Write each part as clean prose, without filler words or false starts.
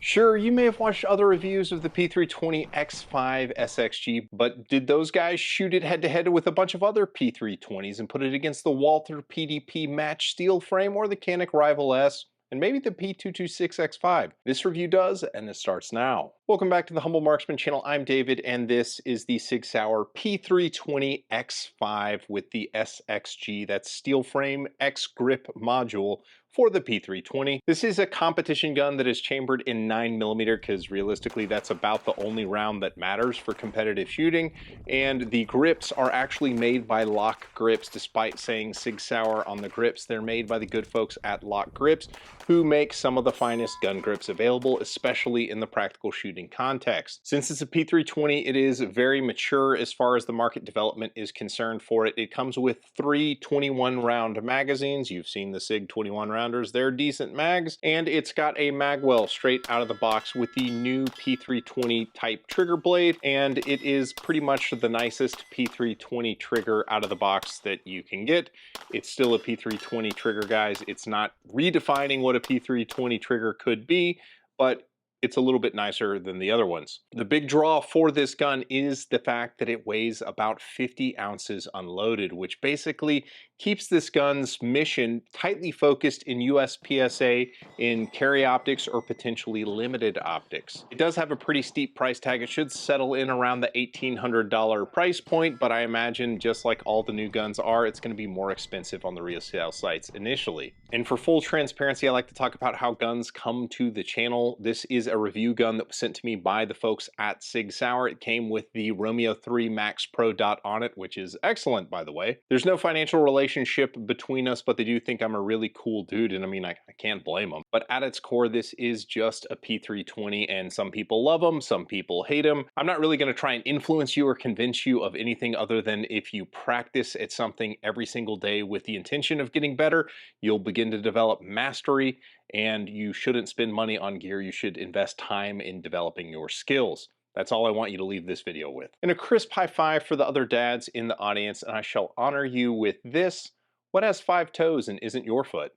Sure, you may have watched other reviews of the P320 XFive SXG, but did those guys shoot it head-to-head with a bunch of other P320s and put it against the Walther PDP match steel frame or the Canik Rival S? And maybe the P226 XFive. This review does, and it starts now. Welcome back to the Humble Marksman channel. I'm David, and this is the Sig Sauer P320 XFive with the SXG, that's steel frame X grip module for the P320. This is a competition gun that is chambered in 9mm because realistically that's about the only round that matters for competitive shooting, and the grips are actually made by LOK Grips. Despite saying Sig Sauer on the grips, they're made by the good folks at LOK Grips, who make some of the finest gun grips available, especially in the practical shooting context. Since it's a P320, it is very mature as far as the market development is concerned for it. It comes with 3 21-round magazines. You've seen the Sig 21 rounders, they're decent mags, and it's got a magwell straight out of the box with the new P320 type trigger blade, and it is pretty much the nicest P320 trigger out of the box that you can get. It's still a P320 trigger, guys. It's not redefining what a P320 trigger could be, but it's a little bit nicer than the other ones. The big draw for this gun is the fact that it weighs about 50 ounces unloaded, which basically keeps this gun's mission tightly focused in USPSA in carry optics or potentially limited optics. It does have a pretty steep price tag. It should settle in around the $1,800 price point, but I imagine just like all the new guns are, it's going to be more expensive on the resale sites initially. And for full transparency, I like to talk about how guns come to the channel. This is a review gun that was sent to me by the folks at Sig Sauer. It came with the Romeo 3 Max Pro dot on it, which is excellent, by the way. There's no financial relationship between us, but they do think I'm a really cool dude, and I mean, I can't blame them. But at its core, this is just a P320, and some people love them, some people hate them. I'm not really going to try and influence you or convince you of anything other than if you practice at something every single day with the intention of getting better, you'll begin to develop mastery, and you shouldn't spend money on gear. You should invest time in developing your skills. That's all I want you to leave this video with. And a crisp high five for the other dads in the audience, and I shall honor you with this. What has 5 toes and isn't your foot?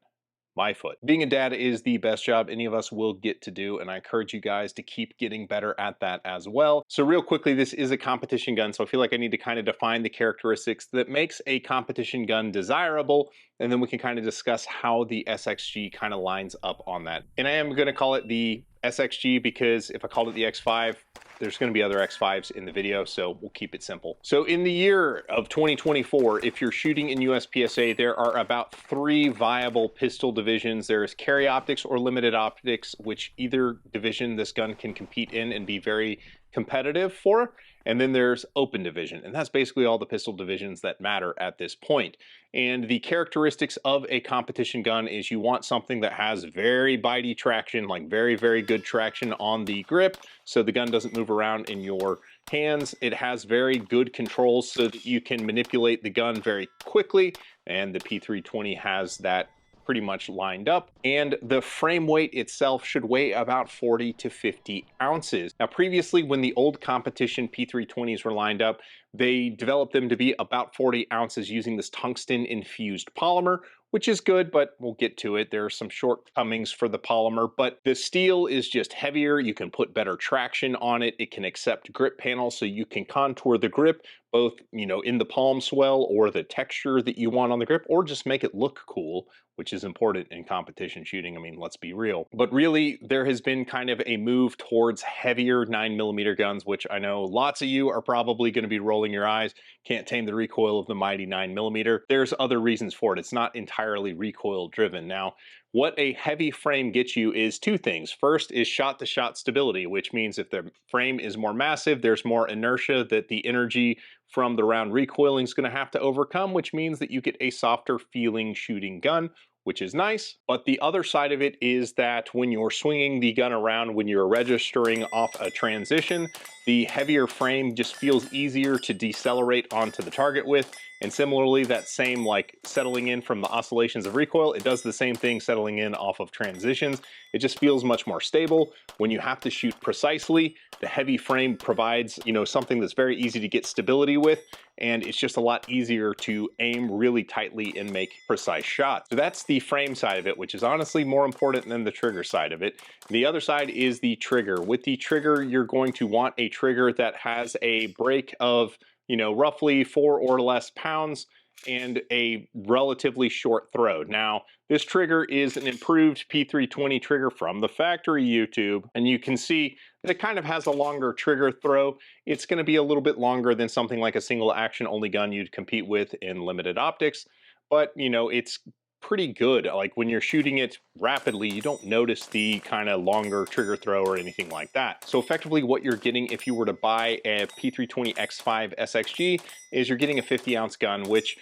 My foot. Being a dad is the best job any of us will get to do, and I encourage you guys to keep getting better at that as well. So real quickly, this is a competition gun, so I feel like I need to kind of define the characteristics that makes a competition gun desirable, and then we can kind of discuss how the SXG kind of lines up on that. And I am going to call it the SXG because if I called it the X5, there's going to be other X5s in the video, so we'll keep it simple. So in the year of 2024, if you're shooting in USPSA, there are about 3 viable pistol divisions. There is carry optics or limited optics, which either division this gun can compete in and be very competitive for. And then there's open division, and that's basically all the pistol divisions that matter at this point. And the characteristics of a competition gun is you want something that has very bitey traction, like very, very good traction on the grip, so the gun doesn't move around in your hands. It has very good controls so that you can manipulate the gun very quickly, and the P320 has that pretty much lined up. And the frame weight itself should weigh about 40 to 50 ounces. Now previously, when the old competition P320s were lined up, they developed them to be about 40 ounces using this tungsten infused polymer, which is good, but we'll get to it. There are some shortcomings for the polymer, but the steel is just heavier. You can put better traction on it. It can accept grip panels, so you can contour the grip both, you know, in the palm swell or the texture that you want on the grip, or just make it look cool, which is important in competition shooting. I mean, let's be real. But really, there has been kind of a move towards heavier 9mm guns, which I know lots of you are probably going to be rolling your eyes. Can't tame the recoil of the mighty 9mm. There's other reasons for it. It's not entirely recoil driven. Now, what a heavy frame gets you is 2 things. First is shot-to-shot stability, which means if the frame is more massive, there's more inertia that the energy from the round recoiling is going to have to overcome, which means that you get a softer feeling shooting gun, which is nice. But the other side of it is that when you're swinging the gun around, when you're registering off a transition, the heavier frame just feels easier to decelerate onto the target with, And similarly, that same like settling in from the oscillations of recoil, it does the same thing settling in off of transitions. It just feels much more stable. When you have to shoot precisely, the heavy frame provides, you know, something that's very easy to get stability with, and it's just a lot easier to aim really tightly and make precise shots. So that's the frame side of it, which is honestly more important than the trigger side of it. The other side is the trigger. With the trigger, you're going to want a trigger that has a break of, you know, roughly 4 or less pounds and a relatively short throw. Now, this trigger is an improved P320 trigger from the factory YouTube, and you can see that it kind of has a longer trigger throw. It's going to be a little bit longer than something like a single action only gun you'd compete with in limited optics, but you know, it's pretty good. Like when you're shooting it rapidly, you don't notice the kind of longer trigger throw or anything like that. So effectively what you're getting if you were to buy a P320 XFive SXG is you're getting a 50-ounce gun, which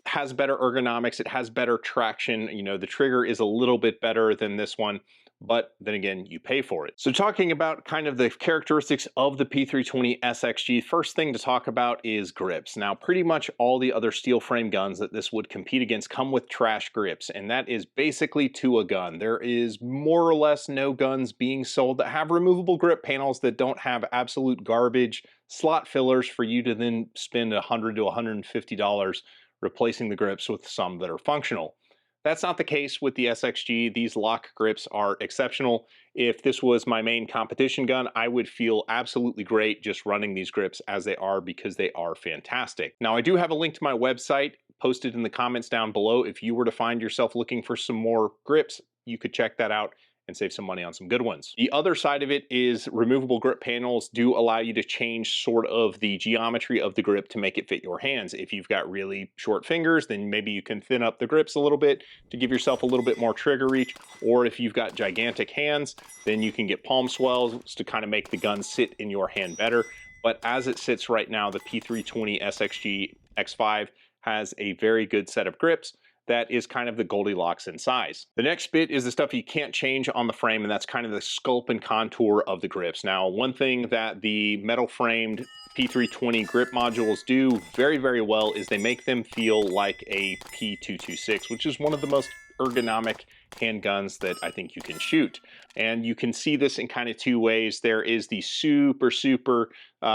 has better ergonomics, it has better traction, you know, the trigger is a little bit better than this one, but then again, you pay for it. So talking about kind of the characteristics of the P320 SXG, first thing to talk about is grips. Now, pretty much all the other steel frame guns that this would compete against come with trash grips, and that is basically to a gun. There is more or less no guns being sold that have removable grip panels that don't have absolute garbage slot fillers for you to then spend $100 to $150 replacing the grips with some that are functional. That's not the case with the SXG. These LOK grips are exceptional. If this was my main competition gun, I would feel absolutely great just running these grips as they are because they are fantastic. Now, I do have a link to my website posted in the comments down below. If you were to find yourself looking for some more grips, you could check that out and save some money on some good ones. The other side of it is removable grip panels do allow you to change sort of the geometry of the grip to make it fit your hands. If you've got really short fingers, then maybe you can thin up the grips a little bit to give yourself a little bit more trigger reach. Or if you've got gigantic hands, then you can get palm swells to kind of make the gun sit in your hand better. But as it sits right now, the P320 SXG X5 has a very good set of grips that is kind of the Goldilocks in size. The next bit is the stuff you can't change on the frame, and that's kind of the sculpt and contour of the grips. Now, one thing that the metal framed P320 grip modules do very, very well is they make them feel like a P226, which is one of the most ergonomic handguns that I think you can shoot. And you can see this in kind of two ways. There is the super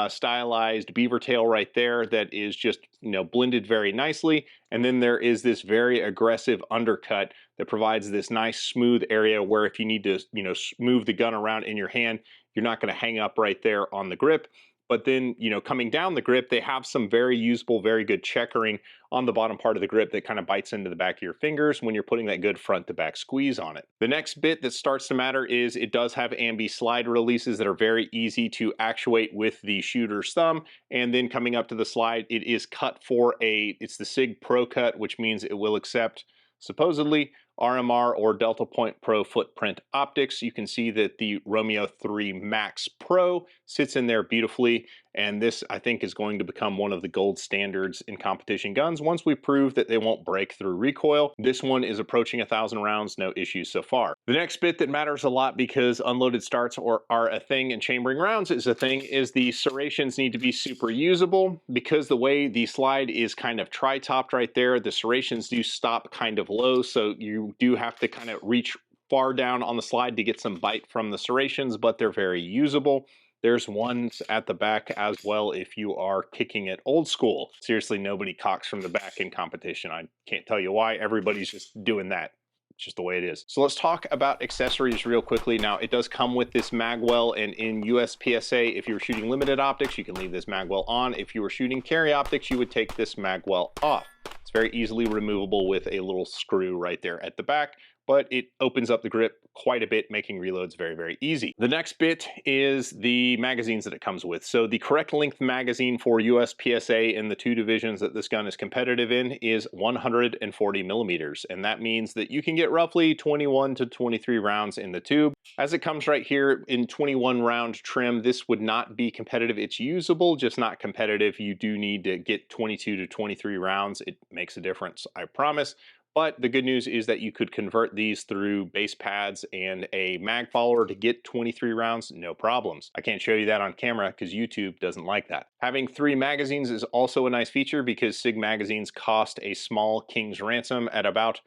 stylized beaver tail right there that is just, you know, blended very nicely. And then there is this very aggressive undercut that provides this nice smooth area where if you need to, you know, move the gun around in your hand, you're not going to hang up right there on the grip. But then, you know, coming down the grip, they have some very usable, very good checkering on the bottom part of the grip that kind of bites into the back of your fingers when you're putting that good front to back squeeze on it. The next bit that starts to matter is it does have ambi slide releases that are very easy to actuate with the shooter's thumb. And then coming up to the slide, it is cut for it's the Sig Pro cut, which means it will accept supposedly RMR or Delta Point Pro footprint optics. You can see that the Romeo 3 Max Pro sits in there beautifully, and this I think is going to become one of the gold standards in competition guns once we prove that they won't break through recoil. This one is approaching 1,000 rounds, no issues so far. The next bit that matters a lot because unloaded starts are a thing and chambering rounds is a thing is the serrations need to be super usable. Because the way the slide is kind of tri-topped right there, the serrations do stop kind of low, so you do have to kind of reach far down on the slide to get some bite from the serrations, but they're very usable. There's ones at the back as well if you are kicking it old school. Seriously, nobody cocks from the back in competition. I can't tell you why. Everybody's just doing that. It's just the way it is. So let's talk about accessories real quickly. Now, it does come with this magwell, and in USPSA, if you were shooting limited optics, you can leave this magwell on. If you were shooting carry optics, you would take this magwell off. It's very easily removable with a little screw right there at the back, but it opens up the grip quite a bit, making reloads very, very easy. The next bit is the magazines that it comes with. So the correct length magazine for USPSA in the two divisions that this gun is competitive in is 140 millimeters. And that means that you can get roughly 21 to 23 rounds in the tube. As it comes right here in 21 round trim, this would not be competitive. It's usable, just not competitive. You do need to get 22 to 23 rounds. It makes a difference, I promise. But the good news is that you could convert these through base pads and a mag follower to get 23 rounds, no problems. I can't show you that on camera because YouTube doesn't like that. Having 3 magazines is also a nice feature because SIG magazines cost a small king's ransom at about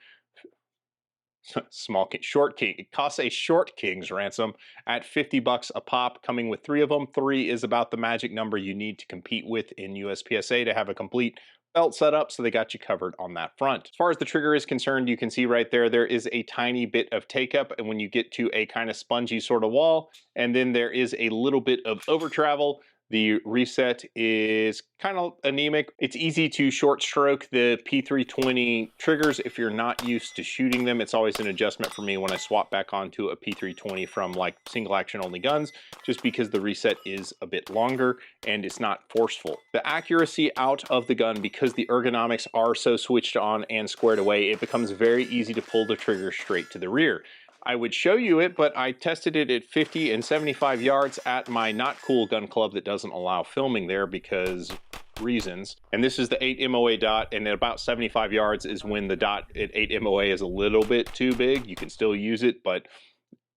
it costs a short king's ransom at 50 bucks a pop, coming with 3 of them. 3 is about the magic number you need to compete with in USPSA to have a complete belt setup, so they got you covered on that front. As far as the trigger is concerned, you can see right there is a tiny bit of take up, and when you get to a kind of spongy sort of wall, and then there is a little bit of over travel. The reset is kind of anemic. It's easy to short stroke the P320 triggers if you're not used to shooting them. It's always an adjustment for me when I swap back onto a P320 from like single action only guns, just because the reset is a bit longer and it's not forceful. The accuracy out of the gun, because the ergonomics are so switched on and squared away, it becomes very easy to pull the trigger straight to the rear. I would show you it, but I tested it at 50 and 75 yards at my not cool gun club that doesn't allow filming there because reasons. And this is the 8 MOA dot, and at about 75 yards is when the dot at 8 MOA is a little bit too big. You can still use it, but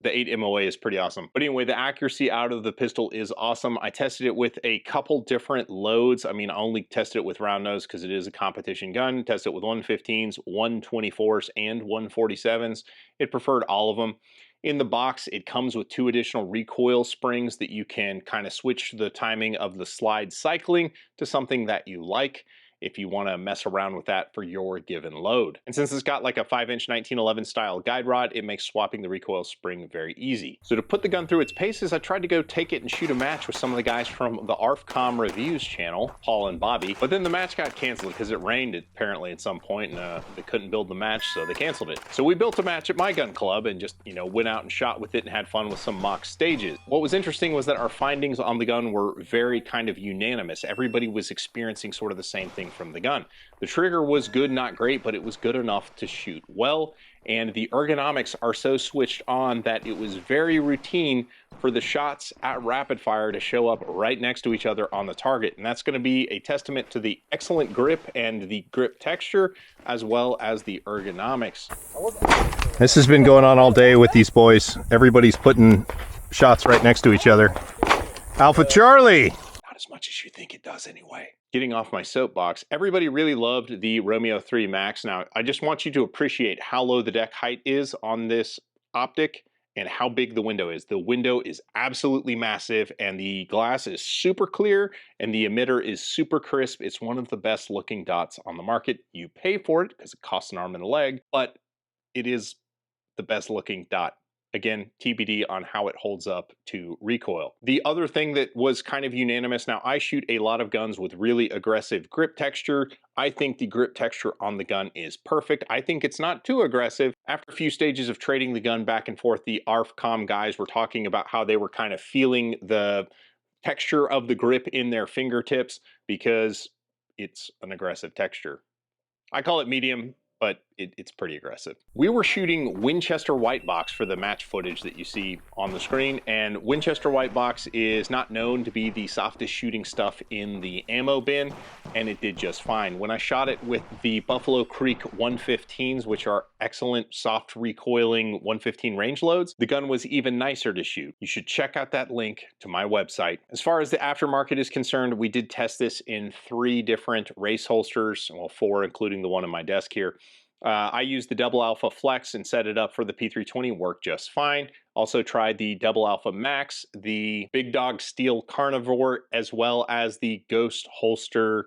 the 8 MOA is pretty awesome. But anyway, the accuracy out of the pistol is awesome. I tested it with a couple different loads. I mean, I only tested it with round nose because it is a competition gun. Tested it with 115s, 124s, and 147s. It preferred all of them. In the box, it comes with 2 additional recoil springs that you can kind of switch the timing of the slide cycling to something that you like, if you want to mess around with that for your given load. And since it's got like a 5-inch 1911 style guide rod, it makes swapping the recoil spring very easy. So to put the gun through its paces, I tried to go take it and shoot a match with some of the guys from the ARFCOM Reviews channel, Paul and Bobby, but then the match got canceled because it rained apparently at some point, and they couldn't build the match, so they canceled it. So we built a match at my gun club and just, you know, went out and shot with it and had fun with some mock stages. What was interesting was that our findings on the gun were very kind of unanimous. Everybody was experiencing sort of the same thing from the gun. The trigger was good, not great, but it was good enough to shoot well, and the ergonomics are so switched on that it was very routine for the shots at rapid fire to show up right next to each other on the target, and that's going to be a testament to the excellent grip and the grip texture as well as the ergonomics. This has been going on all day with these boys. Everybody's putting shots right next to each other. Alpha Charlie! Not as much as you think it does anyway. Getting off my soapbox, everybody really loved the Romeo 3 Max. Now, I just want you to appreciate how low the deck height is on this optic and how big the window is. The window is absolutely massive, and the glass is super clear, and the emitter is super crisp. It's one of the best looking dots on the market. You pay for it because it costs an arm and a leg, but it is the best looking dot. Again, TBD on how it holds up to recoil. The other thing that was kind of unanimous, now I shoot a lot of guns with really aggressive grip texture. I think the grip texture on the gun is perfect. I think it's not too aggressive. After a few stages of trading the gun back and forth, the ARFCOM guys were talking about how they were kind of feeling the texture of the grip in their fingertips because it's an aggressive texture. I call it medium, but it's pretty aggressive. We were shooting Winchester White Box for the match footage that you see on the screen, and Winchester White Box is not known to be the softest shooting stuff in the ammo bin, and it did just fine. When I shot it with the Buffalo Creek 115s, which are excellent soft recoiling 115 range loads, the gun was even nicer to shoot. You should check out that link to my website. As far as the aftermarket is concerned, we did test this in 3 different race holsters, well, 4 including the one on my desk here. I used the Double Alpha Flex and set it up for the P320, worked just fine. Also tried the Double Alpha Max, the Big Dog Steel Carnivore, as well as the Ghost Holster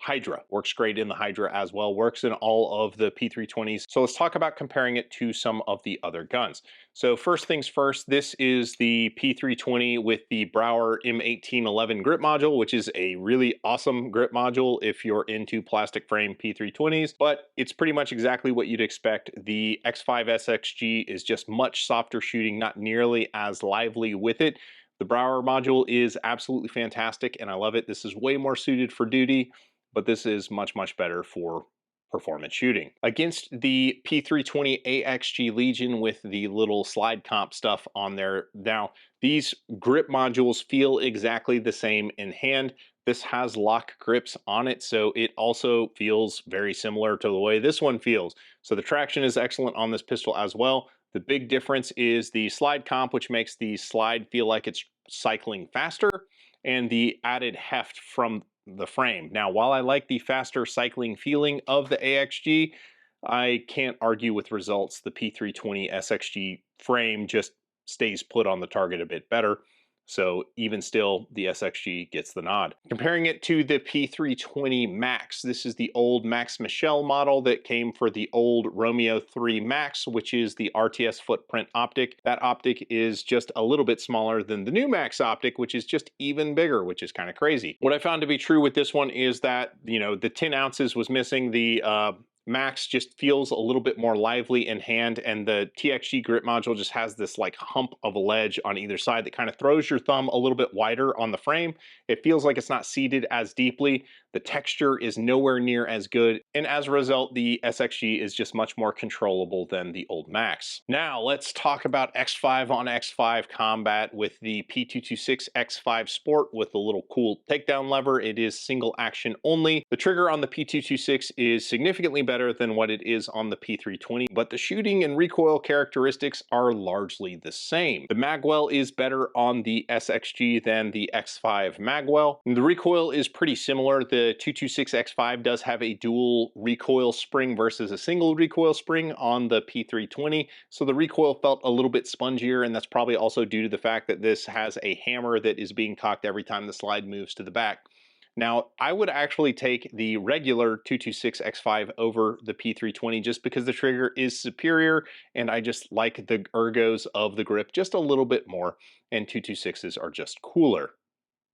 Hydra. Works great in the Hydra as well, works in all of the P320s. So let's talk about comparing it to some of the other guns. So first things first, this is the P320 with the Brauer M1811 grip module, which is a really awesome grip module if you're into plastic frame P320s, but it's pretty much exactly what you'd expect. The XFive SXG is just much softer shooting, not nearly as lively with it. The Brauer module is absolutely fantastic and I love it. This is way more suited for duty, but this is much, much better for performance shooting. Against the P320 AXG Legion with the little slide comp stuff on there. Now, these grip modules feel exactly the same in hand. This has LOK Grips on it, so it also feels very similar to the way this one feels. So the traction is excellent on this pistol as well. The big difference is the slide comp, which makes the slide feel like it's cycling faster, and the added heft from the frame. Now, while I like the faster cycling feeling of the AXG, I can't argue with results. The P320 SXG frame just stays put on the target a bit better. So even still, the SXG gets the nod. Comparing it to the P320 Max, this is the old Max Michel model that came for the old Romeo 3 Max, which is the RTS footprint optic. That optic is just a little bit smaller than the new Max optic, which is just even bigger, which is kind of crazy. What I found to be true with this one is that, you know, the 10 ounces was missing. The Max just feels a little bit more lively in hand, and the TXG grip module just has this like hump of a ledge on either side that kind of throws your thumb a little bit wider on the frame. It feels like it's not seated as deeply. The texture is nowhere near as good, and as a result, the SXG is just much more controllable than the old Max. Now, let's talk about XFive on XFive combat with the P226 XFive Sport with the little cool takedown lever. It is single action only. The trigger on the P226 is significantly better than what it is on the P320, but the shooting and recoil characteristics are largely the same. The magwell is better on the SXG than the XFive magwell. The recoil is pretty similar. The 226 XFive does have a dual recoil spring versus a single recoil spring on the P320, so the recoil felt a little bit spongier, and that's probably also due to the fact that this has a hammer that is being cocked every time the slide moves to the back. Now, I would actually take the regular 226 XFive over the P320 just because the trigger is superior, and I just like the ergos of the grip just a little bit more, and 226s are just cooler.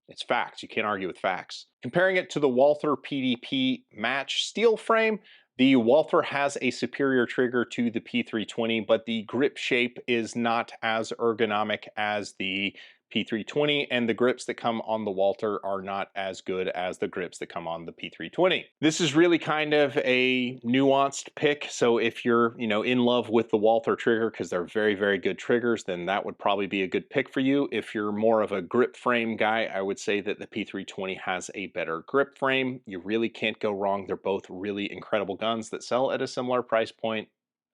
It's facts. You can't argue with facts. Comparing it to the Walther PDP match steel frame, the Walther has a superior trigger to the P320, but the grip shape is not as ergonomic as the P320, and the grips that come on the Walther are not as good as the grips that come on the P320. This is really kind of a nuanced pick, so if you're, you know, in love with the Walther trigger because they're very, very good triggers, then that would probably be a good pick for you. If you're more of a grip frame guy, I would say that the P320 has a better grip frame. You really can't go wrong. They're both really incredible guns that sell at a similar price point.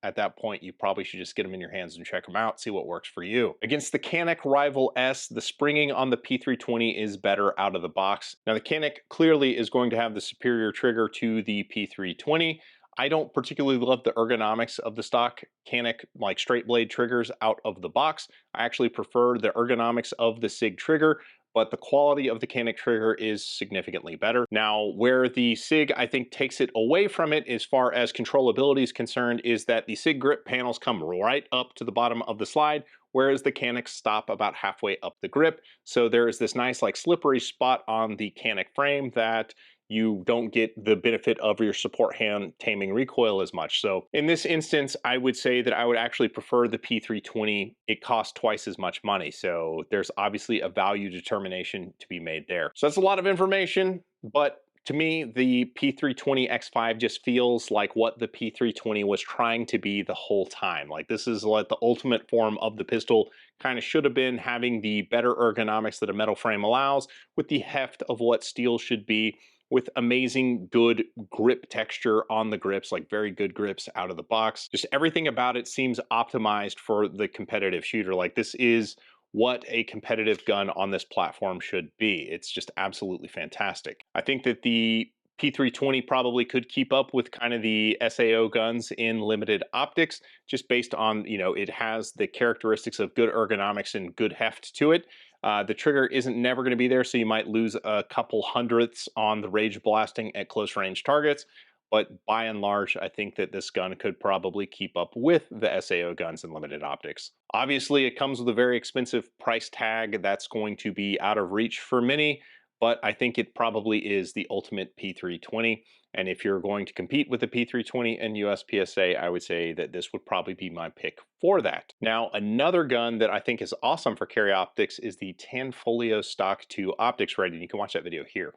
At that point, you probably should just get them in your hands and check them out, see what works for you. Against the Canik Rival S, the springing on the P320 is better out of the box. Now, the Canik clearly is going to have the superior trigger to the P320. I don't particularly love the ergonomics of the stock Canik like straight blade triggers out of the box. I actually prefer the ergonomics of the Sig trigger, but the quality of the Canik trigger is significantly better. Now, where the Sig, I think, takes it away from it as far as controllability is concerned is that the Sig grip panels come right up to the bottom of the slide, whereas the Caniks stop about halfway up the grip. So there is this nice like slippery spot on the Canik frame that you don't get the benefit of your support hand taming recoil as much. So in this instance, I would say that I would actually prefer the P320. It costs twice as much money. So there's obviously a value determination to be made there. So that's a lot of information, but to me, the P320 XFive just feels like what the P320 was trying to be the whole time. Like this is like the ultimate form of the pistol. Kind of should have been having the better ergonomics that a metal frame allows with the heft of what steel should be, with amazing good grip texture on the grips, like very good grips out of the box. Just everything about it seems optimized for the competitive shooter. Like this is what a competitive gun on this platform should be. It's just absolutely fantastic. I think that the P320 probably could keep up with kind of the SAO guns in limited optics, just based on, you know, it has the characteristics of good ergonomics and good heft to it. The trigger isn't never going to be there, so you might lose a couple hundredths on the rage blasting at close range targets. But by and large, I think that this gun could probably keep up with the SAO guns in limited optics. Obviously, it comes with a very expensive price tag that's going to be out of reach for many, but I think it probably is the ultimate P320. And if you're going to compete with the P320 and USPSA, I would say that this would probably be my pick for that. Now, another gun that I think is awesome for carry optics is the Tanfoglio Stock 2 optics rating. You can watch that video here.